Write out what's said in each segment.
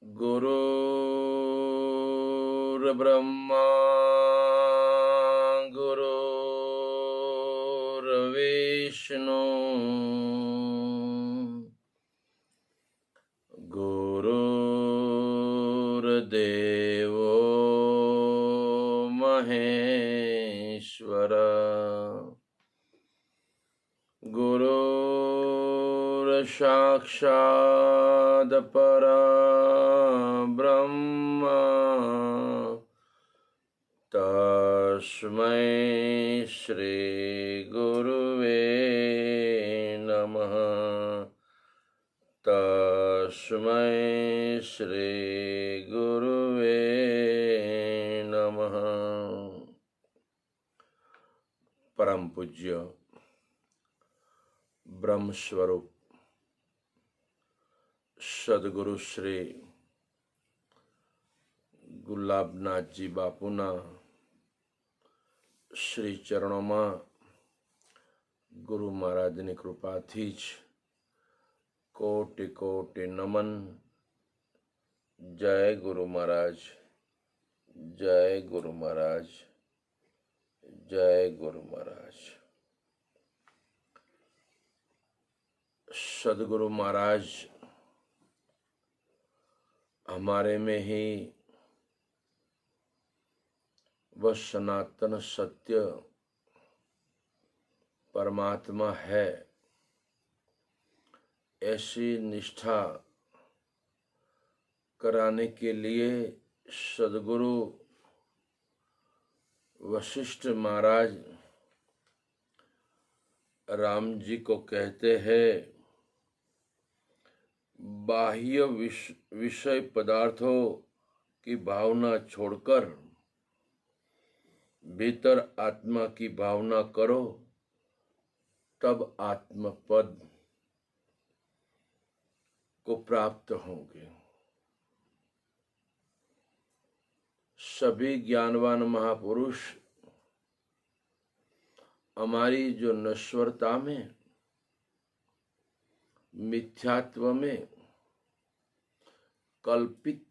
गुरुर्ब्रह्मा गुरुर्विष्णु गुरुर्देवो महेश्वर गुरुर्साक्षात् परब्रह्म तस्मै श्री गुरुवे नमः। तस्मै श्री गुरुवे नमः। परम पूज्य ब्रह्म स्वरूप सदगुरु श्री ગુલાબનાથ જી બાપુના શ્રી ચરણોમાં ગુરુ મહારાજની કૃપાથી જ કોટી કોટી નમન। જય ગુરુ મહારાજ, જય ગુરુ મહારાજ, जय गुरु महाराज। सदगुरु महाराज हमारे में ही वह सनातन सत्य परमात्मा है, ऐसी निष्ठा कराने के लिए सदगुरु वशिष्ठ महाराज राम जी को कहते हैं, बाह्य विषय पदार्थों की भावना छोड़कर भीतर आत्मा की भावना करो, तब आत्मपद को प्राप्त होंगे। सभी ज्ञानवान महापुरुष हमारी जो नश्वरता में, मिथ्यात्व में, कल्पित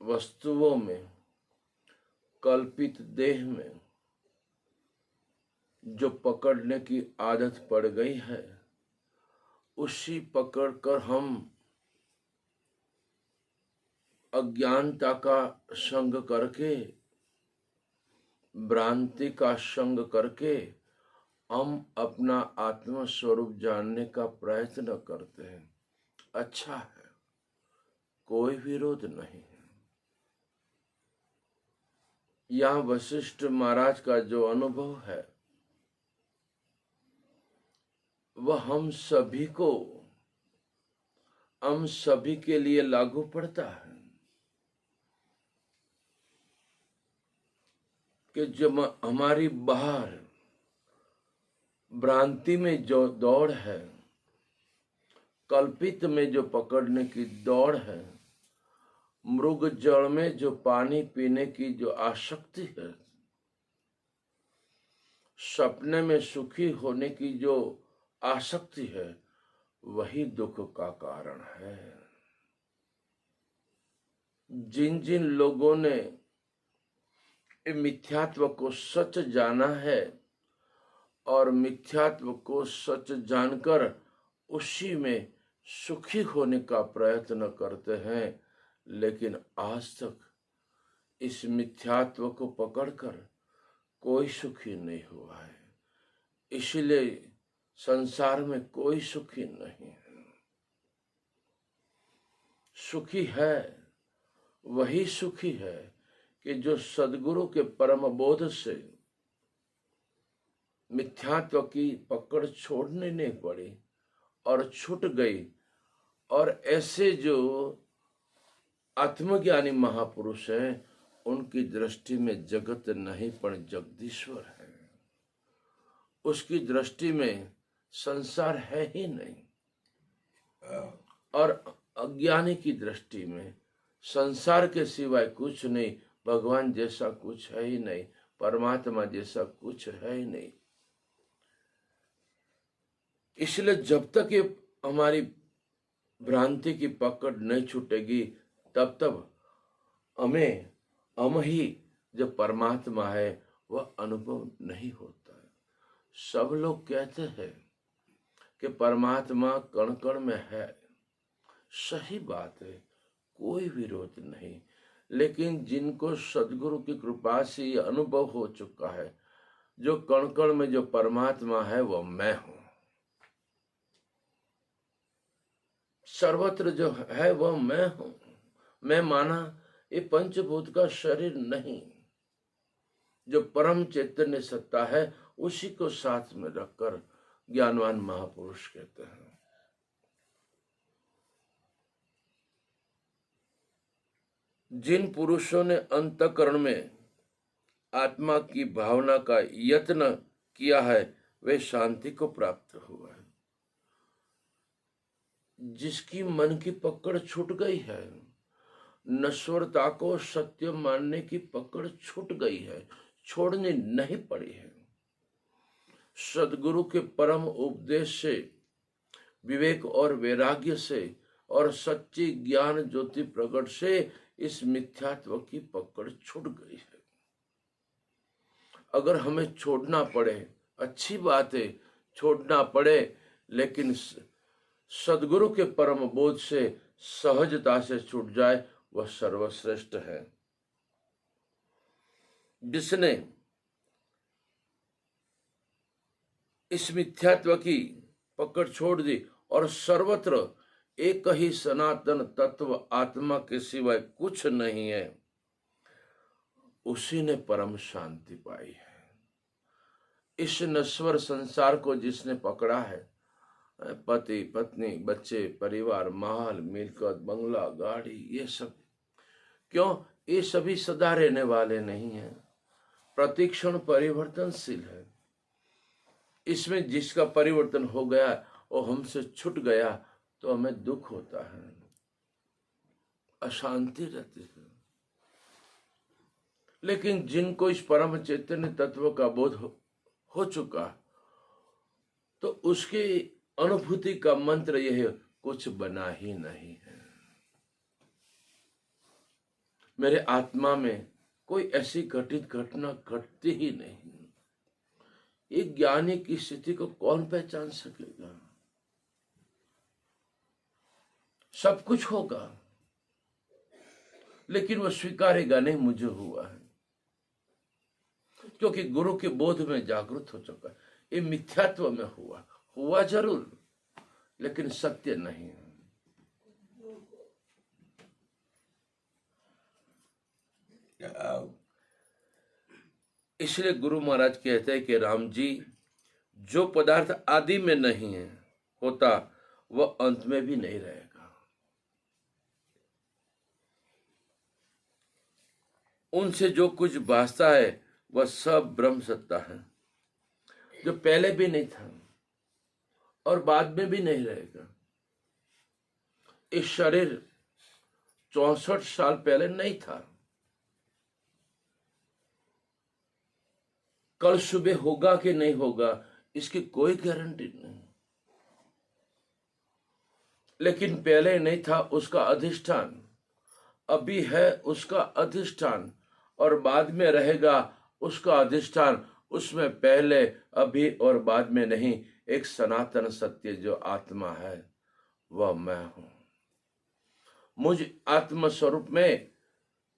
वस्तुओं में, कल्पित देह में जो पकड़ने की आदत पड़ गई है, उसी पकड़कर हम अज्ञानता का संग करके, भ्रांति का संग करके हम अपना आत्म स्वरूप जानने का प्रयत्न करते हैं। अच्छा है, कोई विरोध नहीं है। यहाँ वशिष्ठ महाराज का जो अनुभव है वह हम सभी के लिए लागू पड़ता है कि जब हमारी बाहर भ्रांति में जो दौड़ है, कल्पित में जो पकड़ने की दौड़ है, मृग जल में जो पानी पीने की जो आसक्ति है, सपने में सुखी होने की जो आसक्ति है, वही दुख का कारण है। जिन जिन लोगों ने मिथ्यात्व को सच जाना है और मिथ्यात्व को सच जानकर उसी में सुखी होने का प्रयत्न करते हैं, लेकिन आज तक इस मिथ्यात्व को पकड़कर कोई सुखी नहीं हुआ है। इसलिए संसार में कोई सुखी नहीं है। सुखी है वही सुखी है कि जो सदगुरु के परम बोध से मिथ्यात्व की पकड़ छोड़ने नहीं पड़ी और छूट गई, और ऐसे जो आत्मज्ञानी महापुरुष हैं उनकी दृष्टि में जगत नहीं पर जगदीश्वर है। उसकी दृष्टि में संसार है ही नहीं, और अज्ञानी की दृष्टि में संसार के सिवाय कुछ नहीं, भगवान जैसा कुछ है ही नहीं, परमात्मा जैसा कुछ है ही नहीं। इसलिए जब तक ये हमारी भ्रांति की पकड़ नहीं छूटेगी, तब तब हमें हम ही जो परमात्मा है वह अनुभव नहीं होता है। सब लोग कहते हैं कि परमात्मा कण कण में है, सही बात है, कोई विरोध नहीं। लेकिन जिनको सदगुरु की कृपा से ये अनुभव हो चुका है, जो कण कण में जो परमात्मा है वह मैं हूं, सर्वत्र जो है वह मैं हूं। मैं माना ये पंचभूत का शरीर नहीं, जो परम चैतन्य सत्ता है उसी को साथ में रखकर ज्ञानवान महापुरुष कहते हैं। जिन पुरुषों ने अंतःकरण में आत्मा की भावना का यत्न किया है वे शांति को प्राप्त हुआ है। जिसकी मन की पकड़ छूट गई है, नश्वरता को सत्य मानने की पकड़ छूट गई है, छोड़नी नहीं पड़ी है, सदगुरु के परम उपदेश से, विवेक और वैराग्य से और सच्ची ज्ञान ज्योति प्रकट से इस मिथ्यात्व की पकड़ छूट गई है। अगर हमें छोड़ना पड़े, अच्छी बात है, छोड़ना पड़े, लेकिन सदगुरु के परम बोध से सहजता से छूट जाए वह सर्वश्रेष्ठ है। जिसने इस मिथ्यात्व की पकड़ छोड़ दी और सर्वत्र एक ही सनातन तत्व आत्मा के सिवाय कुछ नहीं है, उसी ने परम शांति पाई है। इस नश्वर संसार को जिसने पकड़ा है, पति पत्नी बच्चे परिवार माल मिलकत बंगला गाड़ी, ये सब क्यों, ये सभी सदा रहने वाले नहीं है, प्रतिक्षण परिवर्तनशील है। इसमें जिसका परिवर्तन हो गया वो हमसे छूट गया तो हमें दुख होता है, अशांति रहती है। लेकिन जिनको इस परम चैतन्य तत्व का बोध हो चुका तो उसकी अनुभूति का मंत्र यह है, कुछ बना ही नहीं है। मेरे आत्मा में कोई ऐसी घटित घटना घटती ही नहीं। एक ज्ञानी की स्थिति को कौन पहचान सकेगा? सब कुछ होगा लेकिन वह स्वीकारेगा नहीं मुझे हुआ है, क्योंकि गुरु के बोध में जागृत हो चुका है। ये मिथ्यात्व में हुआ जरूर लेकिन सत्य नहीं है। इसलिए गुरु महाराज कहते हैं कि राम जी, जो पदार्थ आदि में नहीं है होता वह अंत में भी नहीं रहेगा। उनसे जो कुछ भासता है वह सब ब्रह्म सत्ता है, जो पहले भी नहीं था और बाद में भी नहीं रहेगा। इस शरीर 64 साल पहले नहीं था, कल सुबह होगा कि नहीं होगा इसकी कोई गारंटी नहीं, लेकिन पहले नहीं था उसका अधिष्ठान, अभी है उसका अधिष्ठान और बाद में रहेगा उसका अधिष्ठान। उसमें पहले अभी और बाद में नहीं, एक सनातन सत्य जो आत्मा है वह मैं हूं। मुझ आत्म स्वरूप में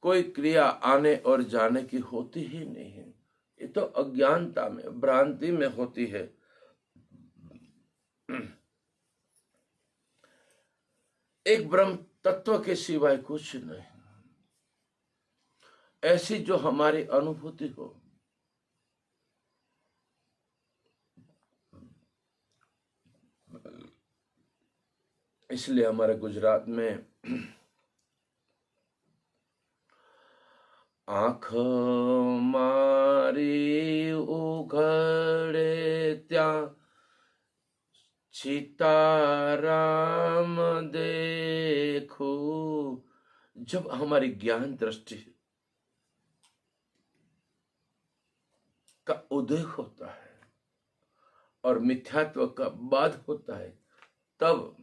कोई क्रिया आने और जाने की होती ही नहीं है। ये तो अज्ञानता में भ्रांति में होती है। एक ब्रह्म तत्व के सिवाय कुछ नहीं, ऐसी जो हमारी अनुभूति हो। इसलिए हमारे गुजरात में आँख मारी उघड़े त्या सीताराम देखो, जब हमारी ज्ञान दृष्टि का उदय होता है और मिथ्यात्व का बाध होता है, तब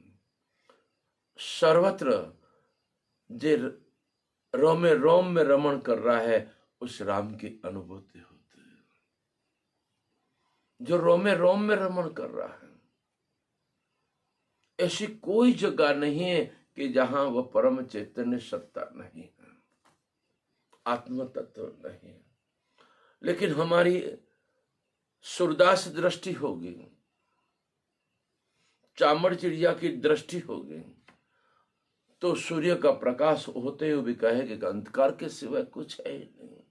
सर्वत्र जे रोम में रमण कर रहा है उस राम की अनुभूति होती है। जो रोम में रमण कर रहा है, ऐसी कोई जगह नहीं है कि जहां वह परम चैतन्य सत्ता नहीं है, आत्म तत्व नहीं है। लेकिन हमारी सूरदास दृष्टि होगी, चामड़ चिड़िया की दृष्टि होगी, तो सूर्य का प्रकाश होते हुए भी कहेगा कि अंधकार के सिवाय कुछ है ही नहीं।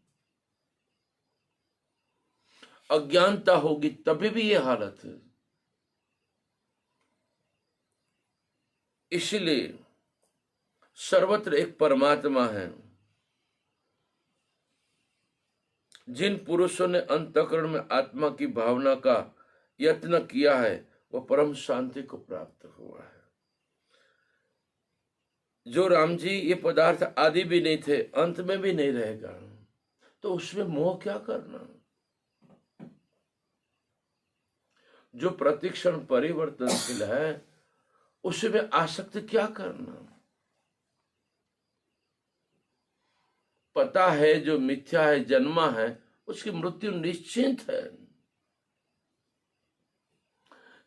अज्ञानता होगी तभी भी ये हालत है। इसलिए सर्वत्र एक परमात्मा है। जिन पुरुषों ने अंतःकरण में आत्मा की भावना का यत्न किया है वह परम शांति को प्राप्त हुआ है। जो राम जी ये पदार्थ आदि भी नहीं थे, अंत में भी नहीं रहेगा, तो उसमें मोह क्या करना। जो प्रतिक्षण परिवर्तनशील है उसमें आसक्त क्या करना। पता है जो मिथ्या है, जन्मा है, उसकी मृत्यु निश्चित है,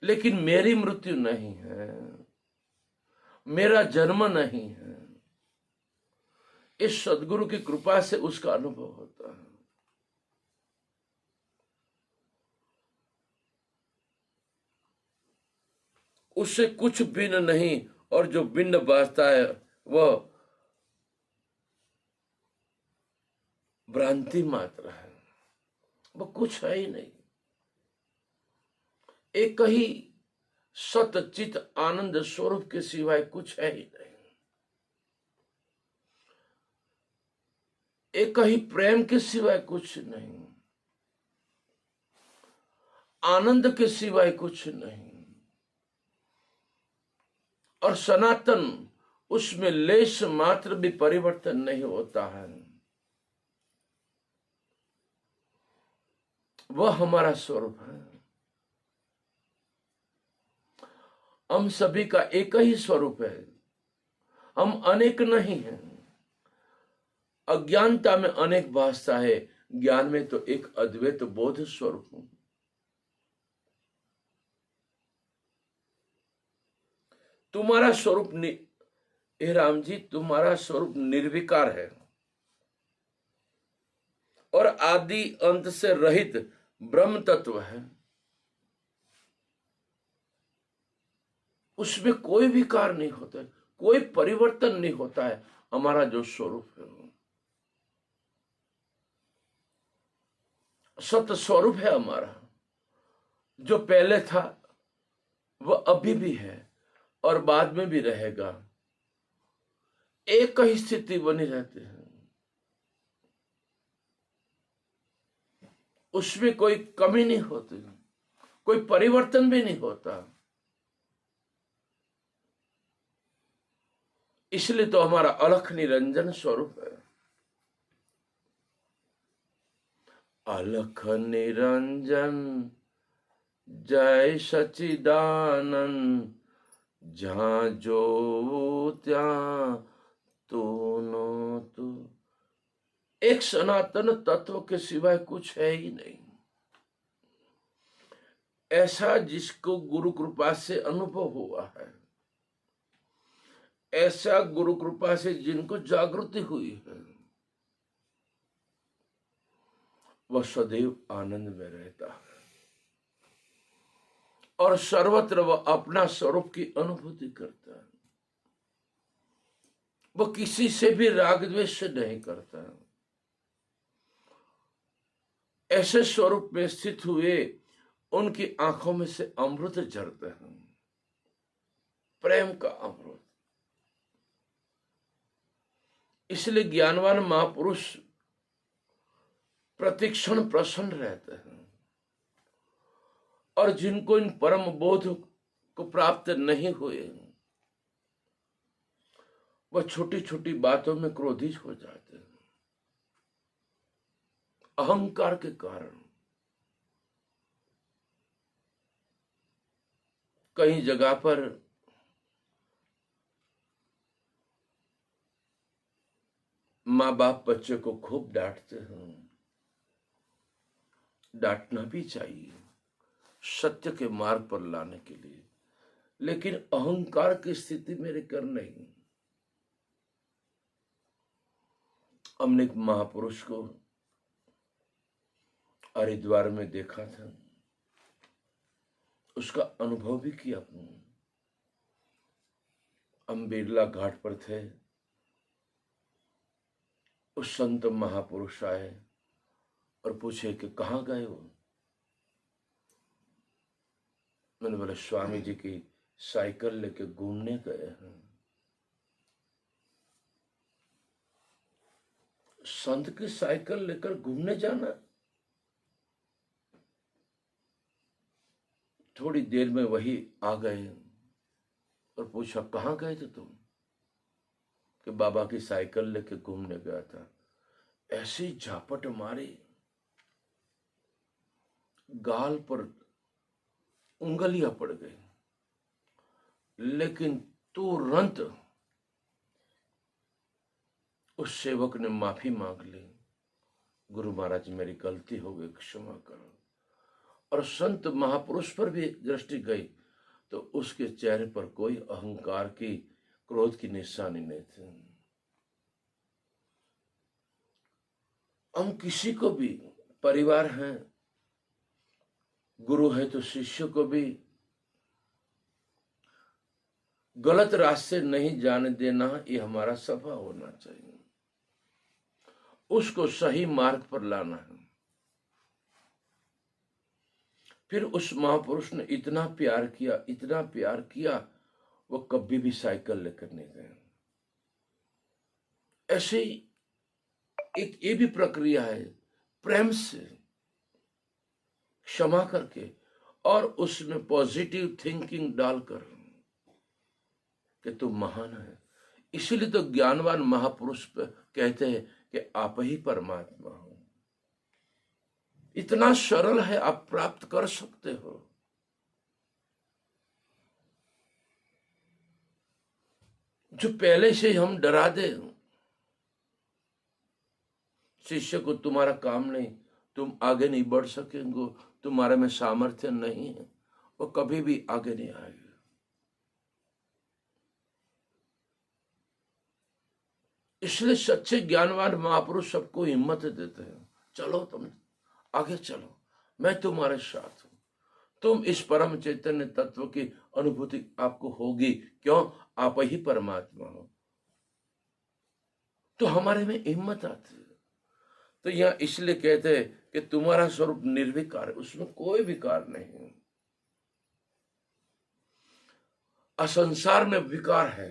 लेकिन मेरी मृत्यु नहीं है, मेरा जन्म नहीं है। इस सद्गुरु की कृपा से उसका अनुभव होता है। उससे कुछ भिन्न नहीं, और जो भिन्न बाजता है वह भ्रांति मात्र है, वह कुछ है ही नहीं। एक ही सतचित आनंद स्वरूप के सिवाय कुछ है ही नहीं। एक ही प्रेम के सिवाय कुछ नहीं, आनंद के सिवाय कुछ नहीं, और सनातन उसमें लेश मात्र भी परिवर्तन नहीं होता है। वह हमारा स्वरूप है। हम सभी का एक ही स्वरूप है, हम अनेक नहीं हैं। अज्ञानता में अनेक भाषा है, ज्ञान में तो एक अद्वैत बोध स्वरूप हूं। तुम्हारा स्वरूप हे राम जी, तुम्हारा स्वरूप निर्विकार है और आदि अंत से रहित ब्रह्म तत्व है। उसमें कोई विकार नहीं होता है, कोई परिवर्तन नहीं होता है। हमारा जो स्वरूप है सत्य स्वरूप है हमारा। जो पहले था वह अभी भी है और बाद में भी रहेगा। एक ही स्थिति बनी रहती है, उसमें कोई कमी नहीं होती, कोई परिवर्तन भी नहीं होता। इसलिए तो हमारा अलख निरंजन स्वरूप है। अलख निरंजन जय सचिदानंद, जहां जो त्या तू नो तू। एक सनातन तत्व के सिवाय कुछ है ही नहीं। ऐसा जिसको गुरु कृपा से अनुभव हुआ है, ऐसा गुरु कृपा से जिनको जागृति हुई है, वह सदैव आनंद में रहता है और सर्वत्र वह अपना स्वरूप की अनुभूति करता है। वह किसी से भी राग द्वेष से नहीं करता। ऐसे स्वरूप में स्थित हुए उनकी आंखों में से अमृत झरते हैं, प्रेम का अमृत। इसलिए ज्ञानवान महापुरुष प्रतिक्षण प्रसन्न रहते हैं, और जिनको इन परम बोध को प्राप्त नहीं हुए वह छोटी छोटी बातों में क्रोधित हो जाते हैं, अहंकार के कारण। कई जगह पर माँ बाप बच्चे को खूब डांटते हैं, डांटना भी चाहिए सत्य के मार्ग पर लाने के लिए, लेकिन अहंकार की स्थिति मेरे कर नहीं। हमने एक महापुरुष को हरिद्वार में देखा था, उसका अनुभव भी किया। हम बिरला घाट पर थे, उस संत महापुरुष आए और पूछे कि कहाँ गए हो। मैंने बोला स्वामी जी की साइकिल लेके घूमने गए हैं। संत की साइकिल लेकर घूमने जाना? थोड़ी देर में वही आ गए और पूछा कहाँ गए थे तुम? कि बाबा की साइकिल लेके घूमने गया था। ऐसी झापट मारी, गाल पर उंगलियां पड़ गई, लेकिन तुरंत उस सेवक ने माफी मांग ली, गुरु महाराज मेरी गलती हो गई, क्षमा करो। और संत महापुरुष पर भी दृष्टि गई तो उसके चेहरे पर कोई अहंकार की, क्रोध की निशानी नहीं थी। हम किसी को भी, परिवार है, गुरु है तो शिष्य को भी गलत रास्ते नहीं जाने देना, ये हमारा स्वभाव होना चाहिए। उसको सही मार्ग पर लाना है। फिर उस महापुरुष ने इतना प्यार किया, इतना प्यार किया, वो कभी भी साइकिल लेकर नहीं गए। ऐसे ही एक ये भी प्रक्रिया है, प्रेम से, क्षमा करके और उसमें पॉजिटिव थिंकिंग डालकर कि तू महान है। इसीलिए तो ज्ञानवान महापुरुष कहते हैं कि आप ही परमात्मा हो। इतना सरल है, आप प्राप्त कर सकते हो। जो पहले से हम डरा दे शिष्य को, तुम्हारा काम नहीं, तुम आगे नहीं बढ़ सकेंगे, तुम्हारे में सामर्थ्य नहीं है, वो कभी भी आगे नहीं आएगा। इसलिए सच्चे ज्ञानवान महापुरुष सबको हिम्मत देते हैं, चलो तुम आगे चलो, मैं तुम्हारे साथ हूं। तुम इस परम चैतन्य तत्व की अनुभूति आपको होगी। क्यों? आप ही परमात्मा हो। तो हमारे में हिम्मत आती है। तो यहां इसलिए कहते हैं कि तुम्हारा स्वरूप निर्विकार है, उसमें कोई विकार नहीं है। असंसार में विकार है।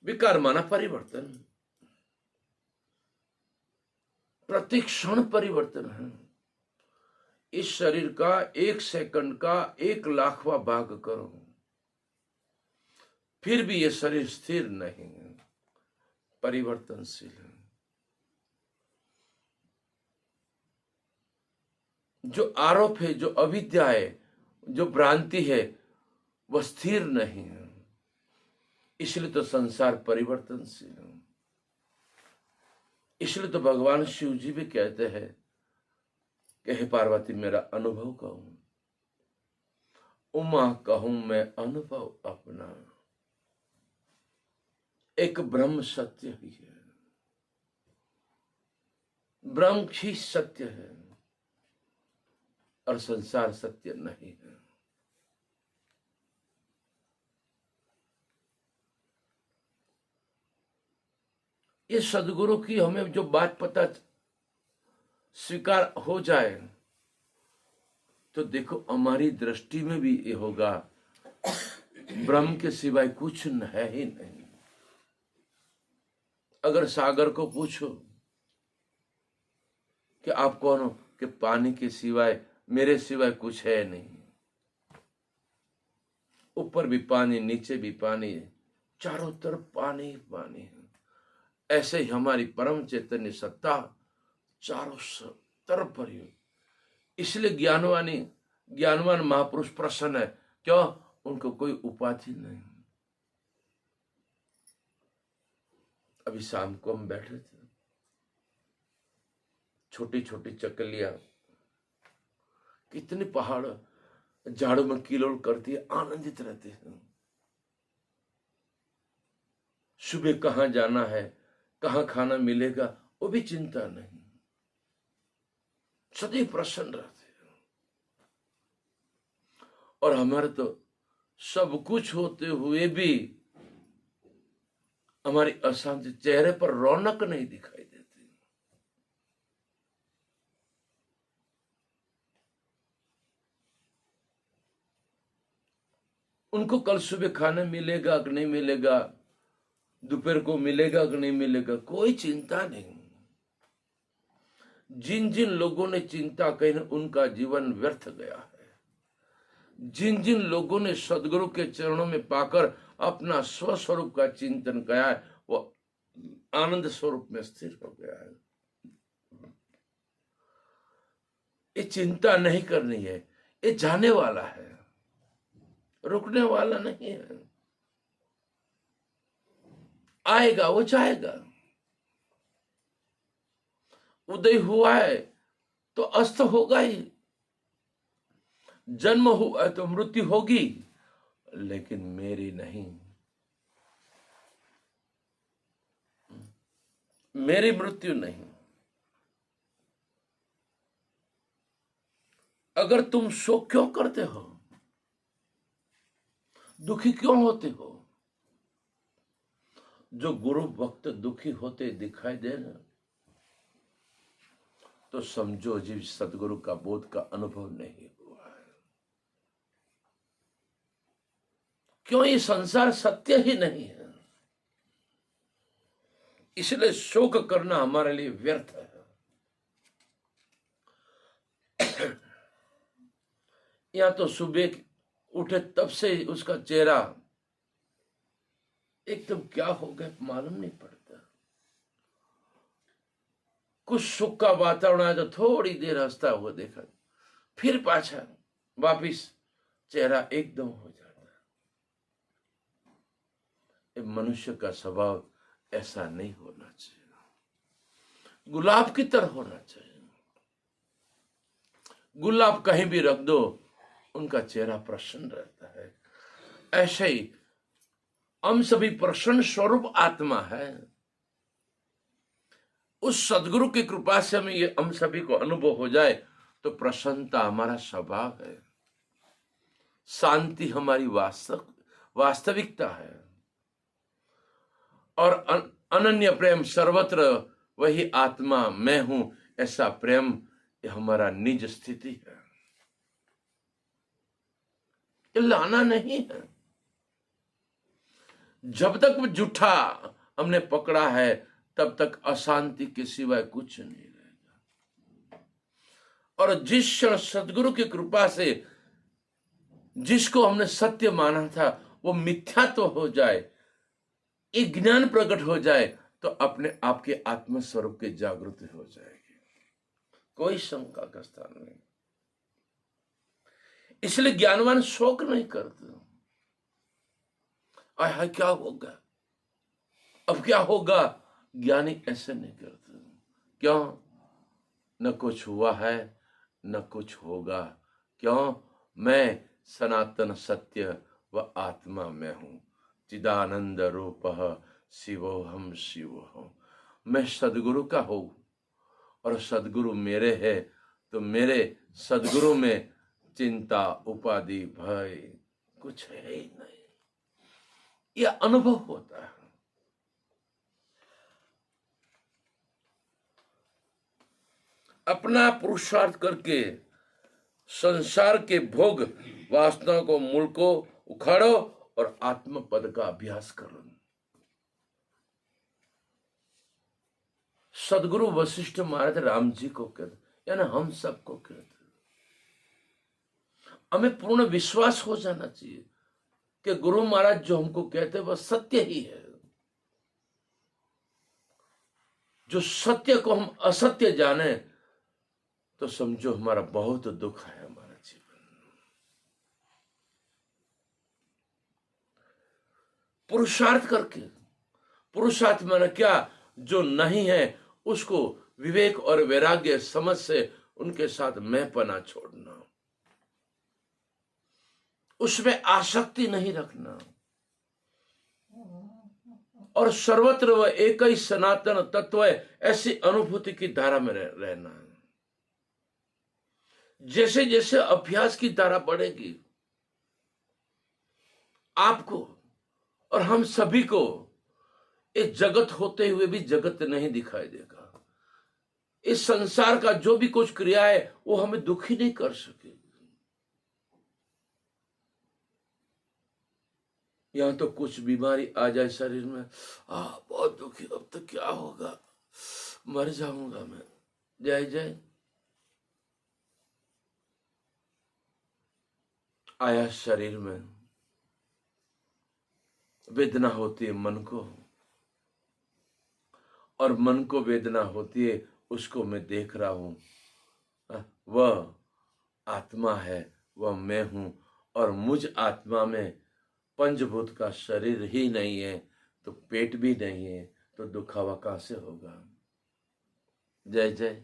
विकार माना परिवर्तन, प्रति क्षण परिवर्तन है। इस शरीर का 1 सेकंड का 1,00,000वां भाग करो, फिर भी ये शरीर स्थिर नहीं है, परिवर्तनशील है। जो आरोप है, जो अविद्या है, जो भ्रांति है, वह स्थिर नहीं है। इसलिए तो संसार परिवर्तनशील है। इसलिए तो भगवान शिव जी भी कहते हैं कि हे पार्वती मेरा अनुभव कहूं, उमा कहूं मैं अनुभव अपना, एक ब्रह्म सत्य ही है, ब्रह्म ही सत्य है और संसार सत्य नहीं है। ये सदगुरु की हमें जो बात पता स्वीकार हो जाए तो देखो हमारी दृष्टि में भी ये होगा, ब्रह्म के सिवाय कुछ है ही नहीं। अगर सागर को पूछो कि आप कौन हो, कि पानी के सिवाय, मेरे सिवाय कुछ है नहीं। ऊपर भी पानी, नीचे भी पानी, चारों तरफ पानी ही पानी है। ऐसे ही हमारी परम चैतन्य सत्ता चारों तरफ भरी हुई। इसलिए ज्ञानवान महापुरुष प्रसन्न है। क्यों? उनको कोई उपाधि नहीं, अभी शाम को हम बैठे थे, छोटी छोटी चकलियां कितने पहाड़ झाड़ों में किलोड़ करती है, आनंदित रहते हैं। सुबह कहाँ जाना है, कहाँ खाना मिलेगा, वो भी चिंता नहीं, सदैव प्रसन्न रहते हैं। और हमारे तो सब कुछ होते हुए भी हमारी अशांति, चेहरे पर रौनक नहीं दिखाई देती। उनको कल सुबह खाना मिलेगा कि नहीं मिलेगा, दोपहर को मिलेगा कि नहीं मिलेगा, कोई चिंता नहीं। जिन जिन लोगों ने चिंता की उनका जीवन व्यर्थ गया है। जिन जिन लोगों ने सदगुरु के चरणों में पाकर अपना स्वस्वरूप का चिंतन किया है, वो आनंद स्वरूप में स्थिर हो गया है। ये चिंता नहीं करनी है, ये जाने वाला है, रुकने वाला नहीं है। आएगा, वो जाएगा। उदय हुआ है तो अस्त होगा ही, जन्म हुआ है तो मृत्यु होगी, लेकिन मेरी नहीं। मेरी मृत्यु नहीं। अगर तुम शोक क्यों करते हो, दुखी क्यों होते हो, जो गुरु भक्त दुखी होते दिखाई दे ना, तो समझो जीव सदगुरु का बोध का अनुभव नहीं हुआ है। क्यों? ये संसार सत्य ही नहीं है, इसलिए शोक करना हमारे लिए व्यर्थ है। या तो सुबह उठे तब से उसका चेहरा एकदम क्या हो गया मालूम नहीं पड़ता। कुछ सुख का वातावरण आया तो थोड़ी देर हंसता हुआ देखा, फिर पाछा वापिस चेहरा एकदम हो जाता है। मनुष्य का स्वभाव ऐसा नहीं होना चाहिए, गुलाब की तरह होना चाहिए। गुलाब कहीं भी रख दो, उनका चेहरा प्रसन्न रहता है। ऐसे ही हम सभी प्रसन्न स्वरूप आत्मा है। उस सदगुरु की कृपा से हमें ये हम सभी को अनुभव हो जाए तो प्रसन्नता हमारा स्वभाव है, शांति हमारी वास्तविकता है। और अनन्य प्रेम सर्वत्र वही आत्मा मैं हूं, ऐसा प्रेम ये हमारा निज स्थिति है। ये लाना नहीं है। जब तक वो जूठा हमने पकड़ा है तब तक अशांति के सिवाय कुछ नहीं रहेगा। और जिस क्षण सदगुरु की कृपा से जिसको हमने सत्य माना था वो मिथ्या तो हो जाए, एक ज्ञान प्रकट हो जाए, तो अपने आपके आत्मस्वरूप की जागृति हो जाएगी, कोई शंका का स्थान नहीं। इसलिए ज्ञानवान शोक नहीं करते, आय क्या होगा, अब क्या होगा। ज्ञानी ऐसे नहीं करते। क्यों? न कुछ हुआ है न कुछ होगा। क्यों? मैं सनातन सत्य व आत्मा में हूं, चिदानंद रूप शिवोहम शिवोहम। मैं सदगुरु का हूं और सदगुरु मेरे है, तो मेरे सदगुरु में चिंता उपाधि भय कुछ है ही नहीं। यह अनुभव होता है। अपना पुरुषार्थ करके संसार के भोग वासना को मूल को उखाड़ो और आत्म पद का अभ्यास करो। सदगुरु वशिष्ठ महाराज राम जी को कहते, यानी हम सबको कहते। हमें पूर्ण विश्वास हो जाना चाहिए कि गुरु महाराज जो हमको कहते वह सत्य ही है। जो सत्य को हम असत्य जाने तो समझो हमारा बहुत दुख है हमारा जीवन। पुरुषार्थ करके पुरुषार्थ माने क्या, जो नहीं है उसको विवेक और वैराग्य समझ से उनके साथ मैंपना छोड़ना, उसमें आसक्ति नहीं रखना, और सर्वत्र वह एक ही सनातन तत्व है, ऐसी अनुभूति की धारा में रहना है। जैसे जैसे अभ्यास की धारा बढ़ेगी, आपको और हम सभी को एक जगत होते हुए भी जगत नहीं दिखाई देगा। इस संसार का जो भी कुछ क्रिया है वो हमें दुखी नहीं कर सकेगी। यहां तो कुछ बीमारी आ जाए शरीर में, बहुत दुखी, अब तो क्या होगा, मर जाऊंगा मैं, जय जय। आया शरीर में, वेदना होती है मन को, और मन को वेदना होती है, उसको मैं देख रहा हूं, वह आत्मा है, वह मैं हूं, और मुझ आत्मा में पंचभूत का शरीर ही नहीं है, तो पेट भी नहीं है, तो दुखावा कहां से होगा। जय जय।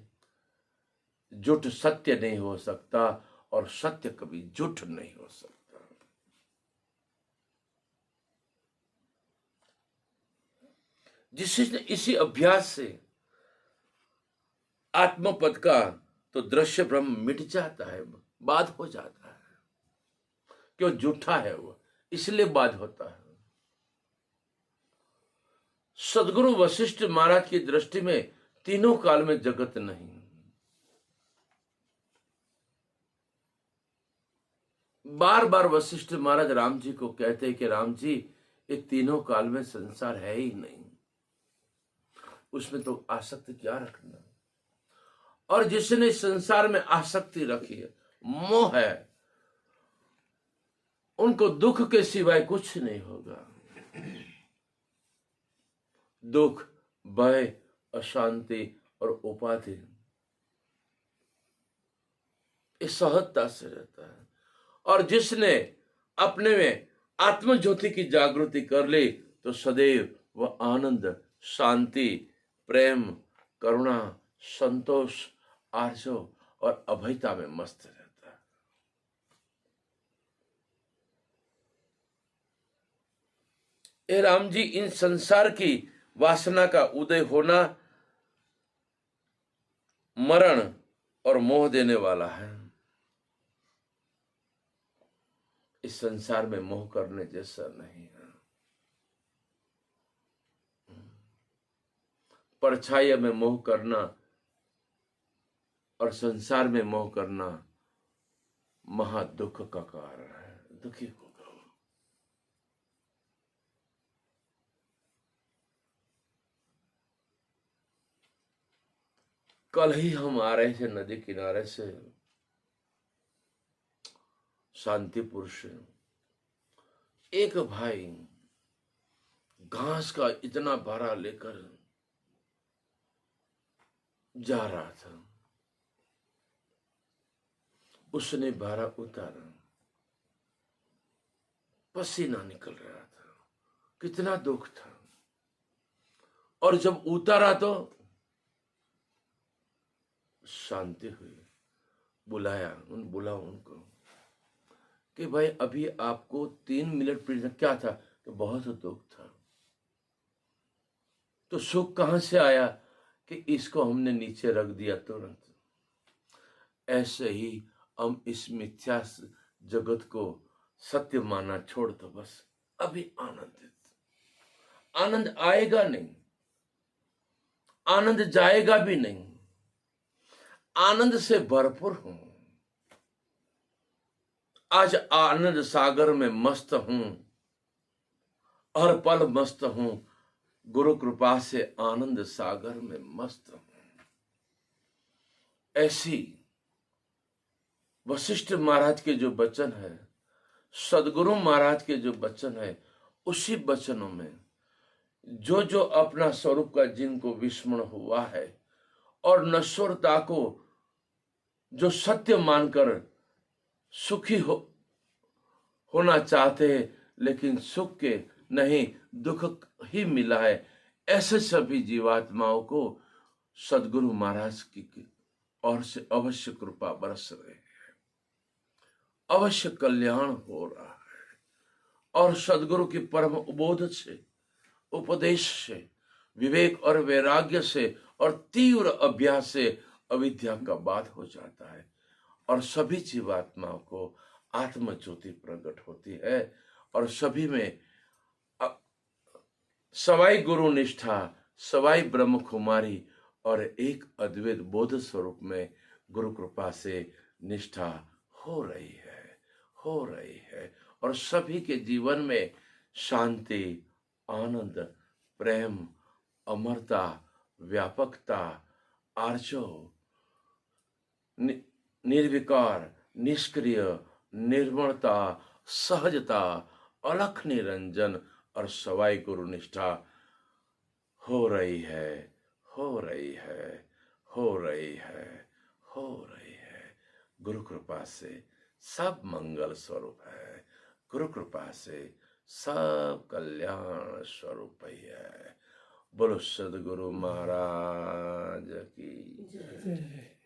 झूठ सत्य नहीं हो सकता, और सत्य कभी झूठ नहीं हो सकता। जिसने इसी अभ्यास से आत्मपद का तो दृश्य ब्रह्म मिट जाता है, बाध हो जाता है। क्यों? झूठा है वो, इसलिए बाध होता है। सदगुरु वशिष्ठ महाराज की दृष्टि में तीनों काल में जगत नहीं। बार बार वशिष्ठ महाराज राम जी को कहते हैं कि राम जी, ये तीनों काल में संसार है ही नहीं, उसमें तो आसक्ति क्या रखना। और जिसने संसार में आसक्ति रखी है, मोह है, उनको दुख के सिवाय कुछ नहीं होगा। दुख, भय, अशांति और उपाधि, इस सहजता से रहता है। और जिसने अपने में आत्मज्योति की जागृति कर ली, तो सदैव वह आनंद, शांति, प्रेम, करुणा, संतोष, आर्जव और अभयता में मस्त रहता है। ए राम जी, इन संसार की वासना का उदय होना मरण और मोह देने वाला है। इस संसार में मोह करने जैसा नहीं है। परछाई में मोह करना और संसार में मोह करना महा दुख का कारण है, दुखी होगा। कल ही हम आ रहे थे नदी किनारे से, शांतिपुर से। एक भाई घास का इतना भारा लेकर जा रहा था, उसने भारा उतारा, पसीना निकल रहा था, कितना दुख था। और जब उतारा तो शांति हुई। बुलाया, बुलाओ उनको कि भाई अभी आपको 3 मिनट पीछे क्या था, तो बहुत दुख था। तो सुख कहां से आया कि इसको हमने नीचे रख दिया तुरंत। ऐसे ही हम इस मिथ्या जगत को सत्य माना छोड़ दो, बस अभी आनंदित। आनंद आएगा नहीं, आनंद जाएगा भी नहीं। आनंद से भरपूर हूं। आज आनंद सागर में मस्त हूं, हर पल मस्त हूं। गुरु कृपा से आनंद सागर में मस्त हूं। ऐसी वशिष्ठ महाराज के जो वचन है, सदगुरु महाराज के जो वचन है, उसी वचनों में जो जो अपना स्वरूप का जिनको विस्मरण हुआ है और नश्वरता को जो सत्य मानकर सुखी होना चाहते हैं, लेकिन सुख के नहीं दुख ही मिला है, ऐसे सभी जीवात्माओं को सदगुरु महाराज की ओर से अवश्य कृपा बरस रहे हैं, अवश्य कल्याण हो रहा है। और सदगुरु की परम उबोध से, उपदेश से, विवेक और वैराग्य से और तीव्र अभ्यास से अविद्या का बाध हो जाता है और सभी जीवात्माओं को आत्म ज्योति प्रकट होती है और सभी में सवाई गुरु निष्ठा, सवाई ब्रह्म कुमारी और एक अद्वैत बोध स्वरूप में गुरु कृपा से निष्ठा हो रही है और सभी के जीवन में शांति, आनंद, प्रेम, अमरता, व्यापकता, आर्जो, निर्विकार, निष्क्रिय, निर्मलता, सहजता, अलख निरंजन और सवाई गुरु निष्ठा हो रही है। गुरु कृपा से सब मंगल स्वरूप है, गुरु कृपा से सब कल्याण स्वरूप ही है। बोलो सदगुरु महाराज की जय।